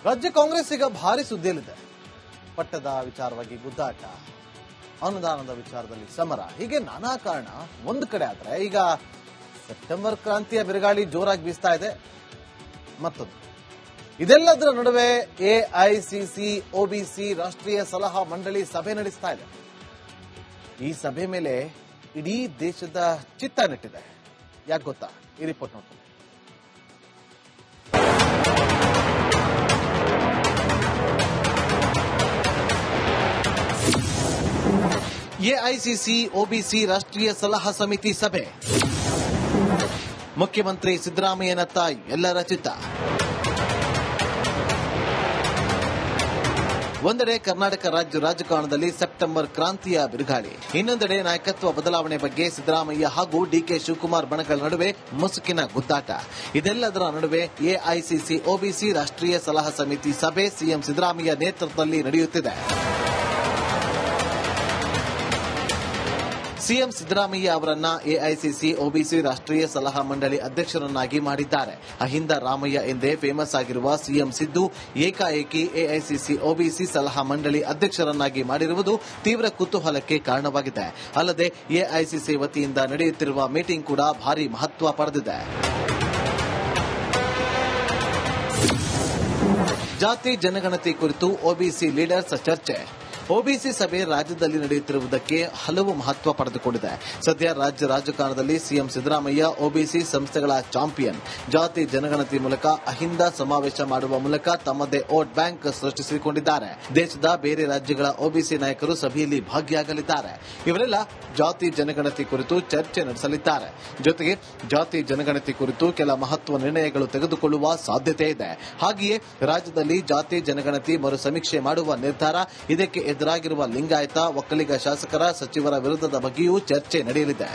ರಾಜ್ಯ ಕಾಂಗ್ರೆಸ್ ಈಗ ಭಾರಿ ಸುದ್ದಿಯಲ್ಲಿದೆ. ಪಟ್ಟದ ವಿಚಾರವಾಗಿ ಗುದ್ದಾಟ, ಅನುದಾನದ ವಿಚಾರದಲ್ಲಿ ಸಮರ, ಹೀಗೆ ನಾನಾ ಕಾರಣ ಒಂದು ಕಡೆ ಆದ್ರೆ ಈಗ ಸೆಪ್ಟೆಂಬರ್ ಕ್ರಾಂತಿಯ ಬಿರುಗಾಳಿ ಜೋರಾಗಿ ಬೀಸ್ತಾ ಇದೆ. ಮತ್ತೊಂದು ಇದೆಲ್ಲದರ ನಡುವೆ ಎಐಸಿಸಿ ಒಬಿಸಿ ರಾಷ್ಟ್ರೀಯ ಸಲಹಾ ಮಂಡಳಿ ಸಭೆ ನಡೆಸ್ತಾ ಇದೆ. ಈ ಸಭೆ ಮೇಲೆ ಇಡೀ ದೇಶದ ಚಿತ್ತ ನೆಟ್ಟಿದೆ. ಯಾಕೆ ಗೊತ್ತಾ? ಈ ರಿಪೋರ್ಟ್ ನೋಡ್ತೀವಿ. ಎಐಸಿಸಿ ಒಬಿಸಿ ರಾಷ್ಟ್ರೀಯ ಸಲಹಾ ಸಮಿತಿ ಸಭೆ. ಮುಖ್ಯಮಂತ್ರಿ ಸಿದ್ದರಾಮಯ್ಯನತ್ತ ಎಲ್ಲರ ಚಿತ್ತ. ಒಂದೆಡೆ ಕರ್ನಾಟಕ ರಾಜ್ಯ ರಾಜಕಾರಣದಲ್ಲಿ ಸೆಪ್ಟೆಂಬರ್ ಕ್ರಾಂತಿಯ ಬಿರುಗಾಳಿ, ಇನ್ನೊಂದೆಡೆ ನಾಯಕತ್ವ ಬದಲಾವಣೆ ಬಗ್ಗೆ ಸಿದ್ದರಾಮಯ್ಯ ಹಾಗೂ ಡಿಕೆ ಶಿವಕುಮಾರ್ ಬಣಗಳ ನಡುವೆ ಮುಸುಕಿನ ಗುದ್ದಾಟ. ಇದೆಲ್ಲದರ ನಡುವೆ ಎಐಸಿಸಿ ಒಬಿಸಿ ರಾಷ್ಟ್ರೀಯ ಸಲಹಾ ಸಮಿತಿ ಸಭೆ ಸಿಎಂ ಸಿದ್ದರಾಮಯ್ಯ ನೇತೃತ್ವದಲ್ಲಿ ನಡೆಯುತ್ತಿದೆ. ಸಿಎಂ ಸಿದ್ದರಾಮಯ್ಯ ಅವರನ್ನ ಎಐಸಿಸಿ ಒಬಿಸಿ ರಾಷ್ಟ್ರೀಯ ಸಲಹಾ ಮಂಡಳಿ ಅಧ್ಯಕ್ಷರನ್ನಾಗಿ ಮಾಡಿದ್ದಾರೆ. ಅಹಿಂದ ರಾಮಯ್ಯ ಎಂದೇ ಫೇಮಸ್ ಆಗಿರುವ ಸಿಎಂ ಸಿದ್ದು ಏಕಾಏಕಿ ಎಐಸಿಸಿ ಒಬಿಸಿ ಸಲಹಾ ಮಂಡಳಿ ಅಧ್ಯಕ್ಷರನ್ನಾಗಿ ಮಾಡಿರುವುದು ತೀವ್ರ ಕುತೂಹಲಕ್ಕೆ ಕಾರಣವಾಗಿದೆ. ಅಲ್ಲದೆ ಎಐಸಿಸಿ ವತಿಯಿಂದ ನಡೆಯುತ್ತಿರುವ ಮೀಟಿಂಗ್ ಕೂಡ ಭಾರಿ ಮಹತ್ವ ಪಡೆದಿದೆ. ಜಾತಿ ಜನಗಣತಿ ಕುರಿತು ಒಬಿಸಿ ಲೀಡರ್ಸ್ ಚರ್ಚೆ. ಒಬಿಸಿ ಸಭೆ ರಾಜ್ಯದಲ್ಲಿ ನಡೆಯುತ್ತಿರುವುದಕ್ಕೆ ಹಲವು ಮಹತ್ವ ಪಡೆದುಕೊಂಡಿದೆ. ಸದ್ಯ ರಾಜ್ಯ ರಾಜಕಾರಣದಲ್ಲಿ ಸಿಎಂ ಸಿದ್ದರಾಮಯ್ಯ ಒಬಿಸಿ ಸಂಸ್ಥೆಗಳ ಚಾಂಪಿಯನ್. ಜಾತಿ ಜನಗಣತಿ ಮೂಲಕ ಅಹಿಂದ ಸಮಾವೇಶ ಮಾಡುವ ಮೂಲಕ ತಮ್ಮದೇ ವೋಟ್ ಬ್ಯಾಂಕ್ ಸೃಷ್ಟಿಸಿಕೊಂಡಿದ್ದಾರೆ. ದೇಶದ ಬೇರೆ ರಾಜ್ಯಗಳ ಒಬಿಸಿ ನಾಯಕರು ಸಭೆಯಲ್ಲಿ ಭಾಗಿಯಾಗಲಿದ್ದಾರೆ. ಇವರೆಲ್ಲ ಜಾತಿ ಜನಗಣತಿ ಕುರಿತು ಚರ್ಚೆ ನಡೆಸಲಿದ್ದಾರೆ. ಜೊತೆಗೆ ಜಾತಿ ಜನಗಣತಿ ಕುರಿತು ಕೆಲ ಮಹತ್ವ ನಿರ್ಣಯಗಳು ತೆಗೆದುಕೊಳ್ಳುವ ಸಾಧ್ಯತೆ ಇದೆ. ಹಾಗೆಯೇ ರಾಜ್ಯದಲ್ಲಿ ಜಾತಿ ಜನಗಣತಿ ಮರು ಸಮೀಕ್ಷೆ ಮಾಡುವ ನಿರ್ಧಾರ, ಇದಕ್ಕೆ ಎದುರಾಗಿರುವ ಲಿಂಗಾಯತ ಒಕ್ಕಲಿಗ ಶಾಸಕರ ಸಚಿವರ ವಿರುದ್ಧದ ಬಗ್ಗೆಯೂ ಚರ್ಚೆ ನಡೆಯಲಿದೆ.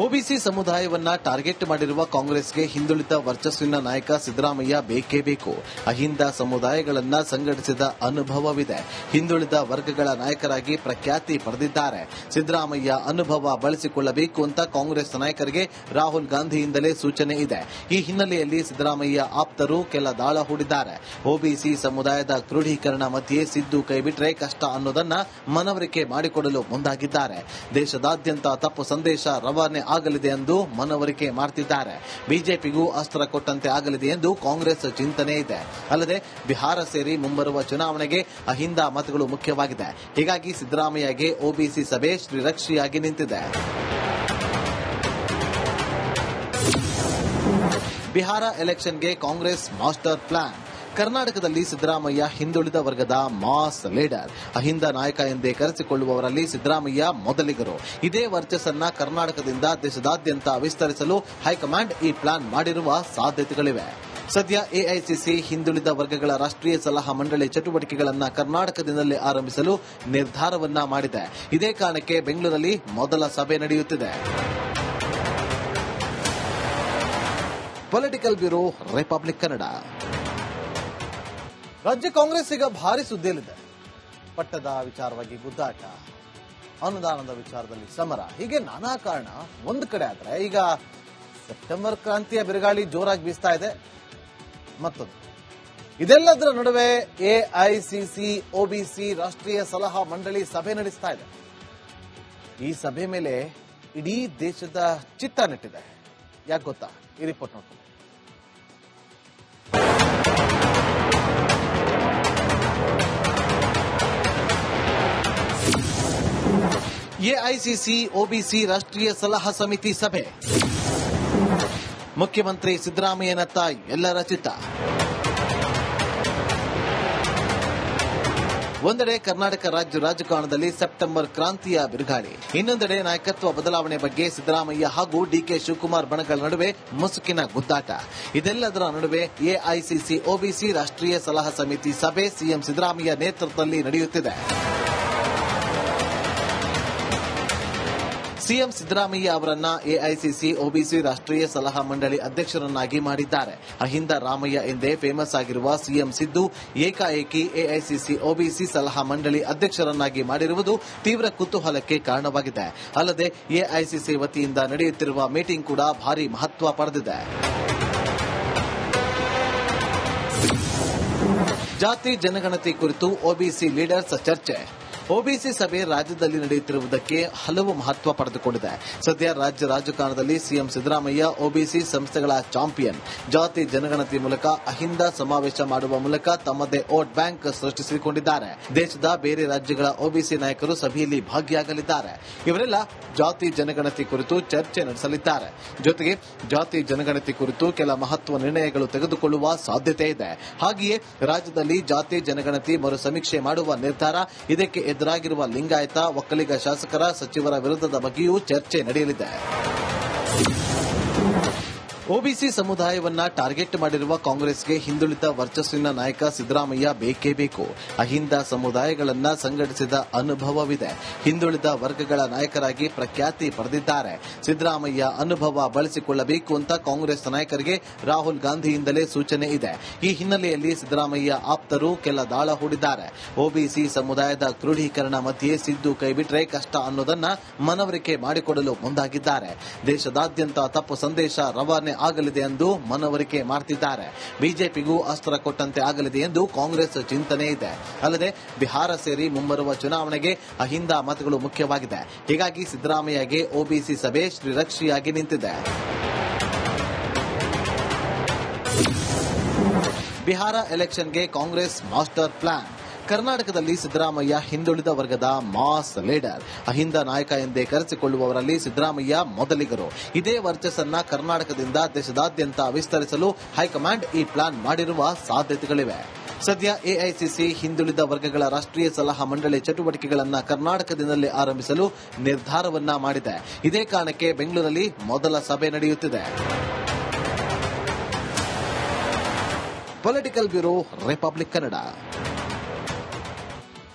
ಒಬಿಸಿ ಸಮುದಾಯವನ್ನ ಟಾರ್ಗೆಟ್ ಮಾಡಿರುವ ಕಾಂಗ್ರೆಸ್ಗೆ ಹಿಂದುಳಿದ ವರ್ಚಸ್ಸಿನ ನಾಯಕ ಸಿದ್ದರಾಮಯ್ಯ ಬೇಕೇ ಬೇಕು. ಅಹಿಂದ ಸಮುದಾಯಗಳನ್ನ ಸಂಘಟಿಸಿದ ಅನುಭವವಿದೆ. ಹಿಂದುಳಿದ ವರ್ಗಗಳ ನಾಯಕರಾಗಿ ಪ್ರಖ್ಯಾತಿ ಪಡೆದಿದ್ದಾರೆ. ಸಿದ್ದರಾಮಯ್ಯ ಅನುಭವ ಬಳಸಿಕೊಳ್ಳಬೇಕು ಅಂತ ಕಾಂಗ್ರೆಸ್ ನಾಯಕರಿಗೆ ರಾಹುಲ್ ಗಾಂಧಿಯಿಂದಲೇ ಸೂಚನೆ ಇದೆ. ಈ ಹಿನ್ನೆಲೆಯಲ್ಲಿ ಸಿದ್ದರಾಮಯ್ಯ ಆಪ್ತರು ಕೆಲ ದಾಳ ಹೂಡಿದ್ದಾರೆ. ಒಬಿಸಿ ಸಮುದಾಯದ ಕ್ರೋಢೀಕರಣ ಮಧ್ಯೆ ಸಿದ್ದು ಕೈಬಿಟ್ರೆ ಕಷ್ಟ ಅನ್ನೋದನ್ನ ಮನವರಿಕೆ ಮಾಡಿಕೊಡಲು ಮುಂದಾಗಿದ್ದಾರೆ. ದೇಶದಾದ್ಯಂತ ತಪ್ಪು ಸಂದೇಶ ರವಾನೆ ಆಗಲಿದೆ ಎಂದು ಮನವರಿಕೆ ಮಾಡುತ್ತಿದ್ದಾರೆ. ಬಿಜೆಪಿಗೂ ಅಸ್ತ್ರ ಕೊಟ್ಟಂತೆ ಆಗಲಿದೆ ಎಂದು ಕಾಂಗ್ರೆಸ್ ಚಿಂತನೆ ಇದೆ. ಅಲ್ಲದೆ ಬಿಹಾರ ಸೇರಿ ಮುಂಬರುವ ಚುನಾವಣೆಗೆ ಅಹಿಂದ ಮತಗಳು ಮುಖ್ಯವಾಗಿದೆ. ಹೀಗಾಗಿ ಸಿದ್ದರಾಮಯ್ಯಗೆ ಒಬಿಸಿ ಸಭೆ ಶ್ರೀರಕ್ಷಿಯಾಗಿ ನಿಂತಿದೆ. ಬಿಹಾರ ಎಲೆಕ್ಷನ್ಗೆ ಕಾಂಗ್ರೆಸ್ ಮಾಸ್ಟರ್ ಪ್ಲಾನ್. ಕರ್ನಾಟಕದಲ್ಲಿ ಸಿದ್ದರಾಮಯ್ಯ ಹಿಂದುಳಿದ ವರ್ಗದ ಮಾಸ್ ಲೀಡರ್. ಅಹಿಂದ ನಾಯಕ ಎಂದೇ ಕರೆಸಿಕೊಳ್ಳುವವರಲ್ಲಿ ಸಿದ್ದರಾಮಯ್ಯ ಮೊದಲಿಗರು. ಇದೇ ವರ್ಚಸ್ಸನ್ನ ಕರ್ನಾಟಕದಿಂದ ದೇಶದಾದ್ಯಂತ ವಿಸ್ತರಿಸಲು ಹೈಕಮಾಂಡ್ ಈ ಪ್ಲಾನ್ ಮಾಡಿರುವ ಸಾಧ್ಯತೆಗಳಿವೆ. ಸದ್ಯ ಎಐಸಿಸಿ ಹಿಂದುಳಿದ ವರ್ಗಗಳ ರಾಷ್ಟ್ರೀಯ ಸಲಹಾ ಮಂಡಳಿ ಚಟುವಟಿಕೆಗಳನ್ನು ಕರ್ನಾಟಕದಿಂದಲೇ ಆರಂಭಿಸಲು ನಿರ್ಧಾರವನ್ನ ಮಾಡಿದೆ. ಇದೇ ಕಾರಣಕ್ಕೆ ಬೆಂಗಳೂರಲ್ಲಿ ಮೊದಲ ಸಭೆ ನಡೆಯುತ್ತಿದೆ. Political bureau, republic Kannada. ರಾಜ್ಯ ಕಾಂಗ್ರೆಸ್ ಈಗ ಭಾರಿ ಸುದ್ದಿಯಲ್ಲಿದೆ. ಪಟ್ಟದ ವಿಚಾರವಾಗಿ ಗುದ್ದಾಟ, ಅನುದಾನದ ವಿಚಾರದಲ್ಲಿ ಸಮರ, ಹೀಗೆ ನಾನಾ ಕಾರಣ ಒಂದು ಕಡೆ ಆದ್ರೆ ಈಗ ಸೆಪ್ಟೆಂಬರ್ ಕ್ರಾಂತಿಯ ಬಿರುಗಾಳಿ ಜೋರಾಗಿ ಬೀಸ್ತಾ ಇದೆ. ಮತ್ತೊಂದು ಇದೆಲ್ಲದರ ನಡುವೆ ಎಐಸಿಸಿ ಒಬಿಸಿ ರಾಷ್ಟ್ರೀಯ ಸಲಹಾ ಮಂಡಳಿ ಸಭೆ ನಡೆಸ್ತಾ ಇದೆ. ಈ ಸಭೆ ಮೇಲೆ ಇಡೀ ದೇಶದ ಚಿತ್ತ ನೆಟ್ಟಿದೆ. ಯಾಕೆ ಗೊತ್ತಾ? ಈ ರಿಪೋರ್ಟ್ ನೋಡ್ತೀವಿ. ಎಐಸಿಸಿ ಒಬಿಸಿ ರಾಷ್ಟ್ರೀಯ ಸಲಹಾ ಸಮಿತಿ ಸಭೆ. ಮುಖ್ಯಮಂತ್ರಿ ಸಿದ್ದರಾಮಯ್ಯನತ್ತ ಎಲ್ಲರ ಚಿತ್ತ. ಒಂದೆಡೆ ಕರ್ನಾಟಕ ರಾಜ್ಯ ರಾಜಕಾರಣದಲ್ಲಿ ಸೆಪ್ಟೆಂಬರ್ ಕ್ರಾಂತಿಯ ಬಿರುಗಾಳಿ, ಇನ್ನೊಂದೆಡೆ ನಾಯಕತ್ವ ಬದಲಾವಣೆ ಬಗ್ಗೆ ಸಿದ್ದರಾಮಯ್ಯ ಹಾಗೂ ಡಿಕೆ ಶಿವಕುಮಾರ್ ಬಣಗಳ ನಡುವೆ ಮುಸುಕಿನ ಗುದ್ದಾಟ. ಇದೆಲ್ಲದರ ನಡುವೆ ಎಐಸಿಸಿ ಒಬಿಸಿ ರಾಷ್ಟ್ರೀಯ ಸಲಹಾ ಸಮಿತಿ ಸಭೆ ಸಿಎಂ ಸಿದ್ದರಾಮಯ್ಯ ನೇತೃತ್ವದಲ್ಲಿ ನಡೆಯುತ್ತಿದೆ. ಸಿಎಂ ಸಿದ್ದರಾಮಯ್ಯ ಅವರನ್ನ ಎಐಸಿಸಿ ಒಬಿಸಿ ರಾಷ್ಟ್ರೀಯ ಸಲಹಾ ಮಂಡಳಿ ಅಧ್ಯಕ್ಷರನ್ನಾಗಿ ಮಾಡಿದ್ದಾರೆ. ಅಹಿಂದ ರಾಮಯ್ಯ ಎಂದೇ ಫೇಮಸ್ ಆಗಿರುವ ಸಿಎಂ ಸಿದ್ದು ಏಕಾಏಕಿ ಎಐಸಿಸಿ ಒಬಿಸಿ ಸಲಹಾ ಮಂಡಳಿ ಅಧ್ಯಕ್ಷರನ್ನಾಗಿ ಮಾಡಿರುವುದು ತೀವ್ರ ಕುತೂಹಲಕ್ಕೆ ಕಾರಣವಾಗಿದೆ. ಅಲ್ಲದೆ ಎಐಸಿಸಿ ವತಿಯಿಂದ ನಡೆಯುತ್ತಿರುವ ಮೀಟಿಂಗ್ ಕೂಡ ಭಾರಿ ಮಹತ್ವ ಪಡೆದಿದೆ. ಜಾತಿ ಜನಗಣತಿ ಕುರಿತು ಒಬಿಸಿ ಲೀಡರ್ಸ್ ಚರ್ಚೆ. ಒಬಿಸಿ ಸಭೆ ರಾಜ್ಯದಲ್ಲಿ ನಡೆಯುತ್ತಿರುವುದಕ್ಕೆ ಹಲವು ಮಹತ್ವ ಪಡೆದುಕೊಂಡಿದೆ. ಸದ್ಯ ರಾಜ್ಯ ರಾಜಕಾರಣದಲ್ಲಿ ಸಿಎಂ ಸಿದ್ದರಾಮಯ್ಯ ಒಬಿಸಿ ಸಂಸ್ಥೆಗಳ ಚಾಂಪಿಯನ್. ಜಾತಿ ಜನಗಣತಿ ಮೂಲಕ ಅಹಿಂದ ಸಮಾವೇಶ ಮಾಡುವ ಮೂಲಕ ತಮ್ಮದೇ ವೋಟ್ ಬ್ಯಾಂಕ್ ಸೃಷ್ಟಿಸಿಕೊಂಡಿದ್ದಾರೆ. ದೇಶದ ಬೇರೆ ರಾಜ್ಯಗಳ ಒಬಿಸಿ ನಾಯಕರು ಸಭೆಯಲ್ಲಿ ಭಾಗಿಯಾಗಲಿದ್ದಾರೆ. ಇವರೆಲ್ಲ ಜಾತಿ ಜನಗಣತಿ ಕುರಿತು ಚರ್ಚೆ ನಡೆಸಲಿದ್ದಾರೆ. ಜೊತೆಗೆ ಜಾತಿ ಜನಗಣತಿ ಕುರಿತು ಕೆಲ ಮಹತ್ವ ನಿರ್ಣಯಗಳು ತೆಗೆದುಕೊಳ್ಳುವ ಸಾಧ್ಯತೆ ಇದೆ. ಹಾಗೆಯೇ ರಾಜ್ಯದಲ್ಲಿ ಜಾತಿ ಜನಗಣತಿ ಮರು ಸಮೀಕ್ಷೆ ಮಾಡುವ ನಿರ್ಧಾರ, ಇದಕ್ಕೆ ಎದುರಾಗಿರುವ ಲಿಂಗಾಯತ ಒಕ್ಕಲಿಗ ಶಾಸಕರ ಸಚಿವರ ವಿರುದ್ಧದ ಬಗ್ಗೆಯೂ ಚರ್ಚೆ ನಡೆಯಲಿದೆ. ಒಬಿಸಿ ಸಮುದಾಯವನ್ನ ಟಾರ್ಗೆಟ್ ಮಾಡಿರುವ ಕಾಂಗ್ರೆಸ್ಗೆ ಹಿಂದುಳಿದ ವರ್ಚಸ್ಸಿನ ನಾಯಕ ಸಿದ್ದರಾಮಯ್ಯ ಬೇಕೇ ಬೇಕು. ಅಹಿಂದ ಸಮುದಾಯಗಳನ್ನ ಸಂಘಟಿಸಿದ ಅನುಭವವಿದೆ. ಹಿಂದುಳಿದ ವರ್ಗಗಳ ನಾಯಕರಾಗಿ ಪ್ರಖ್ಯಾತಿ ಪಡೆದಿದ್ದಾರೆ. ಸಿದ್ದರಾಮಯ್ಯ ಅನುಭವ ಬಳಸಿಕೊಳ್ಳಬೇಕು ಅಂತ ಕಾಂಗ್ರೆಸ್ ನಾಯಕರಿಗೆ ರಾಹುಲ್ ಗಾಂಧಿಯಿಂದಲೇ ಸೂಚನೆ ಇದೆ. ಈ ಹಿನ್ನೆಲೆಯಲ್ಲಿ ಸಿದ್ದರಾಮಯ್ಯ ಆಪ್ತರು ಕೆಲ ದಾಳ ಹೂಡಿದ್ದಾರೆ. ಒಬಿಸಿ ಸಮುದಾಯದ ಕ್ರೋಢೀಕರಣ ಮಧ್ಯೆ ಸಿದ್ದು ಕೈಬಿಟ್ರೆ ಕಷ್ಟ ಅನ್ನೋದನ್ನ ಮನವರಿಕೆ ಮಾಡಿಕೊಡಲು ಮುಂದಾಗಿದ್ದಾರೆ. ದೇಶದಾದ್ಯಂತ ತಪ್ಪು ಸಂದೇಶ ರವಾನೆ ಆಗಲಿದೆ ಎಂದು ಮನವರಿಕೆ ಮಾಡುತ್ತಿದ್ದಾರೆ. ಬಿಜೆಪಿಗೂ ಅಸ್ತ್ರ ಕೊಟ್ಟಂತೆ ಆಗಲಿದೆ ಎಂದು ಕಾಂಗ್ರೆಸ್ ಚಿಂತನೆ ಇದೆ. ಅಲ್ಲದೆ ಬಿಹಾರ ಸೇರಿ ಮುಂಬರುವ ಚುನಾವಣೆಗೆ ಅಹಿಂದ ಮತಗಳು ಮುಖ್ಯವಾಗಿದೆ. ಹೀಗಾಗಿ ಸಿದ್ದರಾಮಯ್ಯಗೆ ಒಬಿಸಿ ಸಭೆ ಶ್ರೀರಕ್ಷಿಯಾಗಿ ನಿಂತಿದೆ. ಬಿಹಾರ ಎಲೆಕ್ಷನ್ಗೆ ಕಾಂಗ್ರೆಸ್ ಮಾಸ್ಟರ್ ಪ್ಲಾನ್. ಕರ್ನಾಟಕದಲ್ಲಿ ಸಿದ್ದರಾಮಯ್ಯ ಹಿಂದುಳಿದ ವರ್ಗದ ಮಾಸ್ ಲೀಡರ್. ಅಹಿಂದ ನಾಯಕ ಎಂದೇ ಕರೆಸಿಕೊಳ್ಳುವವರಲ್ಲಿ ಸಿದ್ದರಾಮಯ್ಯ ಮೊದಲಿಗರು. ಇದೇ ವರ್ಚಸ್ಸನ್ನ ಕರ್ನಾಟಕದಿಂದ ದೇಶದಾದ್ಯಂತ ವಿಸ್ತರಿಸಲು ಹೈಕಮಾಂಡ್ ಈ ಪ್ಲಾನ್ ಮಾಡಿರುವ ಸಾಧ್ಯತೆಗಳಿವೆ. ಸದ್ಯ ಎಐಸಿಸಿ ಹಿಂದುಳಿದ ವರ್ಗಗಳ ರಾಷ್ಟ್ರೀಯ ಸಲಹಾ ಮಂಡಳಿ ಚಟುವಟಿಕೆಗಳನ್ನು ಕರ್ನಾಟಕದಿಂದಲೇ ಆರಂಭಿಸಲು ನಿರ್ಧಾರವನ್ನ ಮಾಡಿದೆ. ಇದೇ ಕಾರಣಕ್ಕೆ ಬೆಂಗಳೂರಲ್ಲಿ ಮೊದಲ ಸಭೆ ನಡೆಯುತ್ತಿದೆ. Political bureau, republic Kannada.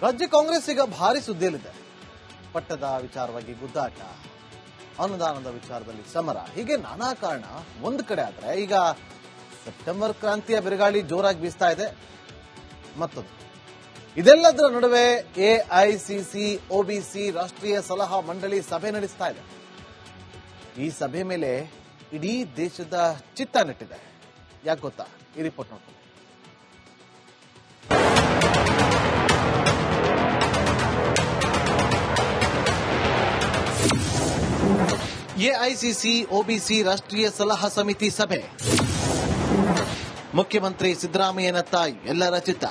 ರಾಜ್ಯ ಕಾಂಗ್ರೆಸ್ ಈಗ ಭಾರಿ ಸುದ್ದಿಯಲ್ಲಿದೆ. ಪಟ್ಟದ ವಿಚಾರವಾಗಿ ಗುದ್ದಾಟ, ಅನುದಾನದ ವಿಚಾರದಲ್ಲಿ ಸಮರ, ಹೀಗೆ ನಾನಾ ಕಾರಣ ಒಂದು ಕಡೆ ಆದ್ರೆ ಈಗ ಸೆಪ್ಟೆಂಬರ್ ಕ್ರಾಂತಿಯ ಬಿರುಗಾಳಿ ಜೋರಾಗಿ ಬೀಸ್ತಾ ಇದೆ. ಮತ್ತೊಂದು ಇದೆಲ್ಲದರ ನಡುವೆ ಎಐಸಿಸಿ ಒಬಿಸಿ ರಾಷ್ಟ್ರೀಯ ಸಲಹಾ ಮಂಡಳಿ ಸಭೆ ನಡೆಸ್ತಾ ಇದೆ. ಈ ಸಭೆ ಮೇಲೆ ಇಡೀ ದೇಶದ ಚಿತ್ತ ನೆಟ್ಟಿದೆ. ಯಾಕೆ ಗೊತ್ತಾ? ಈ ರಿಪೋರ್ಟ್ ನೋಡ್ಕೊಂಡು ಎಐಸಿಸಿ ಒಬಿಸಿ ರಾಷ್ಟ್ರೀಯ ಸಲಹಾ ಸಮಿತಿ ಸಭೆ. ಮುಖ್ಯಮಂತ್ರಿ ಸಿದ್ದರಾಮಯ್ಯನತ್ತ ಎಲ್ಲರ ಚಿತ್ತ.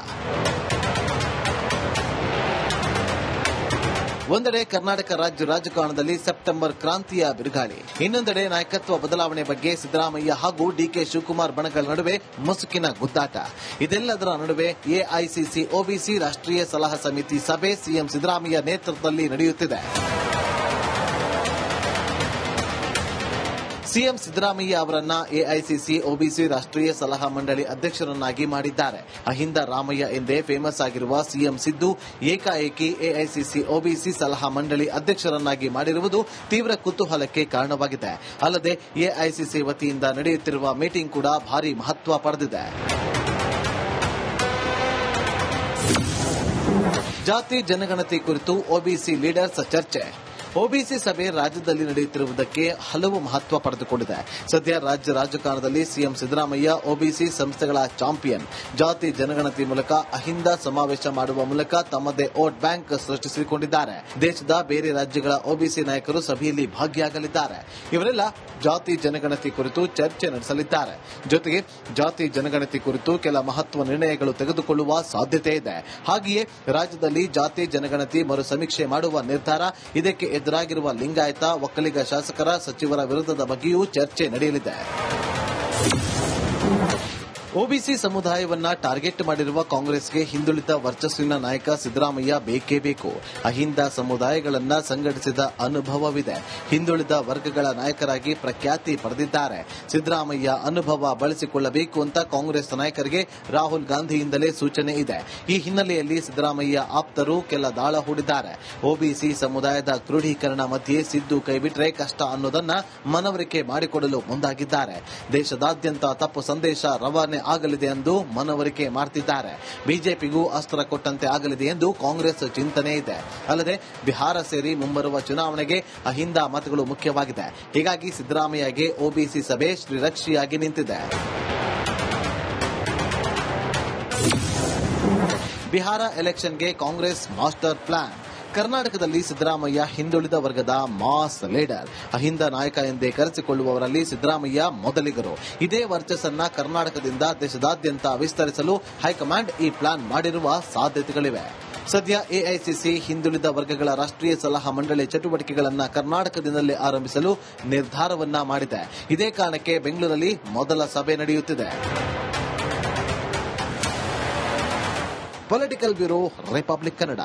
ಒಂದೆಡೆ ಕರ್ನಾಟಕ ರಾಜ್ಯ ರಾಜಕಾರಣದಲ್ಲಿ ಸೆಪ್ಟೆಂಬರ್ ಕ್ರಾಂತಿಯ ಬಿರುಗಾಳಿ, ಇನ್ನೊಂದೆಡೆ ನಾಯಕತ್ವ ಬದಲಾವಣೆ ಬಗ್ಗೆ ಸಿದ್ದರಾಮಯ್ಯ ಹಾಗೂ ಡಿಕೆ ಶಿವಕುಮಾರ್ ಬಣಗಳ ನಡುವೆ ಮುಸುಕಿನ ಗುದ್ದಾಟ. ಇದೆಲ್ಲದರ ನಡುವೆ ಎಐಸಿಸಿ ಒಬಿಸಿ ರಾಷ್ಟ್ರೀಯ ಸಲಹಾ ಸಮಿತಿ ಸಭೆ ಸಿಎಂ ಸಿದ್ದರಾಮಯ್ಯ ನೇತೃತ್ವದಲ್ಲಿ ನಡೆಯುತ್ತಿದೆ. ಸಿಎಂ ಸಿದ್ದರಾಮಯ್ಯ ಅವರನ್ನ ಎಐಸಿಸಿ ಒಬಿಸಿ ರಾಷ್ಟ್ರೀಯ ಸಲಹಾ ಮಂಡಳಿ ಅಧ್ಯಕ್ಷರನ್ನಾಗಿ ಮಾಡಿದ್ದಾರೆ. ಅಹಿಂದ ರಾಮಯ್ಯ ಎಂದೇ ಫೇಮಸ್ ಆಗಿರುವ ಸಿಎಂ ಸಿದ್ದು ಏಕಾಏಕಿ ಎಐಸಿಸಿ ಒಬಿಸಿ ಸಲಹಾ ಮಂಡಳಿ ಅಧ್ಯಕ್ಷರನ್ನಾಗಿ ಮಾಡಿರುವುದು ತೀವ್ರ ಕುತೂಹಲಕ್ಕೆ ಕಾರಣವಾಗಿದೆ. ಅಲ್ಲದೆ ಎಐಸಿಸಿ ವತಿಯಿಂದ ನಡೆಯುತ್ತಿರುವ ಮೀಟಿಂಗ್ ಕೂಡ ಭಾರಿ ಮಹತ್ವ ಪಡೆದಿದೆ. ಜಾತಿ ಜನಗಣತಿ ಕುರಿತು ಒಬಿಸಿ ಲೀಡರ್ಸ್ ಚರ್ಚೆ. ಒಬಿಸಿ ಸಭೆ ರಾಜ್ಯದಲ್ಲಿ ನಡೆಯುತ್ತಿರುವುದಕ್ಕೆ ಹಲವು ಮಹತ್ವ ಪಡೆದುಕೊಂಡಿದೆ. ಸದ್ಯ ರಾಜ್ಯ ರಾಜಕಾರಣದಲ್ಲಿ ಸಿಎಂ ಸಿದ್ದರಾಮಯ್ಯ ಒಬಿಸಿ ಸಂಸ್ಥೆಗಳ ಚಾಂಪಿಯನ್. ಜಾತಿ ಜನಗಣತಿ ಮೂಲಕ ಅಹಿಂದ ಸಮಾವೇಶ ಮಾಡುವ ಮೂಲಕ ತಮ್ಮದೇ ವೋಟ್ ಬ್ಯಾಂಕ್ ಸೃಷ್ಟಿಸಿಕೊಂಡಿದ್ದಾರೆ. ದೇಶದ ಬೇರೆ ರಾಜ್ಯಗಳ ಒಬಿಸಿ ನಾಯಕರು ಸಭೆಯಲ್ಲಿ ಭಾಗಿಯಾಗಲಿದ್ದಾರೆ. ಇವರೆಲ್ಲ ಜಾತಿ ಜನಗಣತಿ ಕುರಿತು ಚರ್ಚೆ ನಡೆಸಲಿದ್ದಾರೆ. ಜೊತೆಗೆ ಜಾತಿ ಜನಗಣತಿ ಕುರಿತು ಕೆಲ ಮಹತ್ವ ನಿರ್ಣಯಗಳು ತೆಗೆದುಕೊಳ್ಳುವ ಸಾಧ್ಯತೆ ಇದೆ. ಹಾಗೆಯೇ ರಾಜ್ಯದಲ್ಲಿ ಜಾತಿ ಜನಗಣತಿ ಮರು ಸಮೀಕ್ಷೆ ಮಾಡುವ ನಿರ್ಧಾರ, ಇದಕ್ಕೆ ಎದುರಾಗಿರುವ ಲಿಂಗಾಯತ ಒಕ್ಕಲಿಗ ಶಾಸಕರ ಸಚಿವರ ವಿರುದ್ಧದ ಬಗ್ಗೆಯೂ ಚರ್ಚೆ ನಡೆಯಲಿದೆ. ಒಬಿಸಿ ಸಮುದಾಯವನ್ನ ಟಾರ್ಗೆಟ್ ಮಾಡಿರುವ ಕಾಂಗ್ರೆಸ್ಗೆ ಹಿಂದುಳಿದ ವರ್ಚಸ್ಸಿನ ನಾಯಕ ಸಿದ್ದರಾಮಯ್ಯ ಬೇಕೇ ಬೇಕು. ಅಹಿಂದ ಸಮುದಾಯಗಳನ್ನ ಸಂಘಟಿಸಿದ ಅನುಭವವಿದೆ. ಹಿಂದುಳಿದ ವರ್ಗಗಳ ನಾಯಕರಾಗಿ ಪ್ರಖ್ಯಾತಿ ಪಡೆದಿದ್ದಾರೆ. ಸಿದ್ದರಾಮಯ್ಯ ಅನುಭವ ಬಳಸಿಕೊಳ್ಳಬೇಕು ಅಂತ ಕಾಂಗ್ರೆಸ್ ನಾಯಕರಿಗೆ ರಾಹುಲ್ ಗಾಂಧಿಯಿಂದಲೇ ಸೂಚನೆ ಇದೆ. ಈ ಹಿನ್ನೆಲೆಯಲ್ಲಿ ಸಿದ್ದರಾಮಯ್ಯ ಆಪ್ತರು ಕೆಲ ದಾಳ ಹೂಡಿದ್ದಾರೆ. ಒಬಿಸಿ ಸಮುದಾಯದ ಕ್ರೋಢೀಕರಣ ಮಧ್ಯೆ ಸಿದ್ದು ಕೈಬಿಟ್ರೆ ಕಷ್ಟ ಅನ್ನೋದನ್ನ ಮನವರಿಕೆ ಮಾಡಿಕೊಡಲು ಮುಂದಾಗಿದ್ದಾರೆ. ದೇಶದಾದ್ಯಂತ ತಪ್ಪು ಸಂದೇಶ ರವಾನೆ ಆಗಲಿದೆ ಎಂದು ಮನವರಿಕೆ ಮಾಡುತ್ತಿದ್ದಾರೆ. ಬಿಜೆಪಿಗೂ ಅಸ್ತ್ರ ಕೊಟ್ಟಂತೆ ಆಗಲಿದೆ ಎಂದು ಕಾಂಗ್ರೆಸ್ ಚಿಂತನೆ ಇದೆ. ಅಲ್ಲದೆ ಬಿಹಾರ ಸೇರಿ ಮುಂಬರುವ ಚುನಾವಣೆಗೆ ಅಹಿಂದ ಮತಗಳು ಮುಖ್ಯವಾಗಿದೆ. ಹೀಗಾಗಿ ಸಿದ್ದರಾಮಯ್ಯಗೆ ಒಬಿಸಿ ಸಭೆ ಶ್ರೀರಕ್ಷಿಯಾಗಿ ನಿಂತಿದೆ. ಬಿಹಾರ ಎಲೆಕ್ಷನ್ಗೆ ಕಾಂಗ್ರೆಸ್ ಮಾಸ್ಟರ್ ಪ್ಲಾನ್. ಕರ್ನಾಟಕದಲ್ಲಿ ಸಿದ್ದರಾಮಯ್ಯ ಹಿಂದುಳಿದ ವರ್ಗದ ಮಾಸ್ ಲೀಡರ್, ಅಹಿಂದ ನಾಯಕ ಎಂದೇ ಕರೆಸಿಕೊಳ್ಳುವವರಲ್ಲಿ ಸಿದ್ದರಾಮಯ್ಯ ಮೊದಲಿಗರು. ಇದೇ ವರ್ಚಸ್ಸನ್ನ ಕರ್ನಾಟಕದಿಂದ ದೇಶದಾದ್ಯಂತ ವಿಸ್ತರಿಸಲು ಹೈಕಮಾಂಡ್ ಈ ಪ್ಲಾನ್ ಮಾಡಿರುವ ಸಾಧ್ಯತೆಗಳಿವೆ. ಸದ್ಯ ಎಐಸಿಸಿ ಹಿಂದುಳಿದ ವರ್ಗಗಳ ರಾಷ್ಟ್ರೀಯ ಸಲಹಾ ಮಂಡಳಿ ಚಟುವಟಿಕೆಗಳನ್ನು ಕರ್ನಾಟಕದಿಂದಲೇ ಆರಂಭಿಸಲು ನಿರ್ಧಾರವನ್ನ ಮಾಡಿದೆ. ಇದೇ ಕಾರಣಕ್ಕೆ ಬೆಂಗಳೂರಲ್ಲಿ ಮೊದಲ ಸಭೆ ನಡೆಯುತ್ತಿದೆ. Political bureau, republic Kannada.